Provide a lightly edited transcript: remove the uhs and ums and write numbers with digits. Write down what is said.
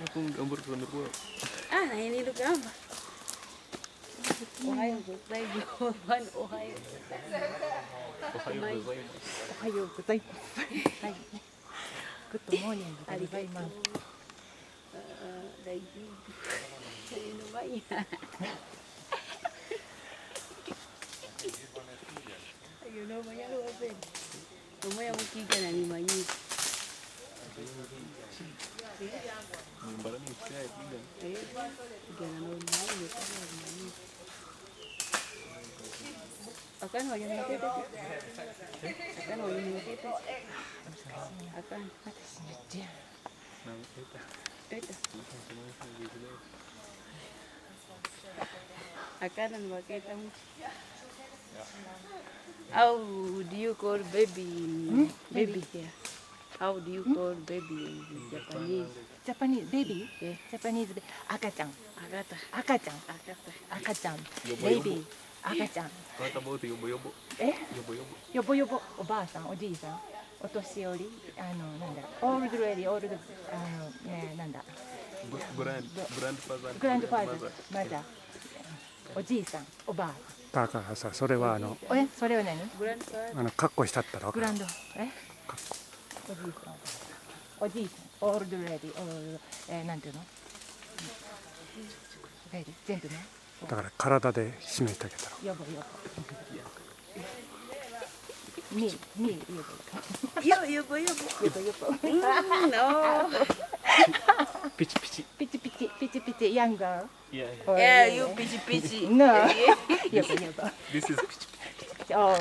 akong gambar sa camera ko. Ah, nahihilog ka ba? Ohayo gozaimasu. Ohayo. Ohayo gozaimasu. Ohayo gozaimasu. はい。グッドモーニングでございます。大丈夫。Ayun na ba yan? Ayun na ba yan, Robin? Mamaya magkiga na ni Mayi. Maraming siya, tingnan. Ayun, kiga na noon na yun. Mayi. Akan, huwag yung nakita. Akan, huwag yung nakita. Akan. Ito. Akan, ano makita mo? How do you call baby? Baby here. How do you call baby in Japanese? Japanese baby? Yeah. Japanese赤ちゃん。Agata. 赤ちゃん。赤ちゃん。ベイビー。赤ちゃん。Kata mo ito, yobo-yobo. え？ Yobo-yobo. よぼよぼ。おばあさん、おじいさん、お年寄り、なんだ、オールドレディ、オールド、ね、なんだ。Grandfather. グランドファーザー、まだ。おじいさん、おばあ。だからさ、それはそれは何？ Grandfather. カッコしたったら分かる。グランド、カッコ。おじいさん、オールドレディ、なんていうの？レディ、全部ね。だから体で示してあげたら。よぼよぼ。みよぼよぼ。Yo, yo, yo. よぼよぼ。 No. ピチピチ。ピチピチ、ピチピチ、ヤンガー。Yeah, you pichi pichi. No. よぼよぼ。 This is pichi pichi. Oh.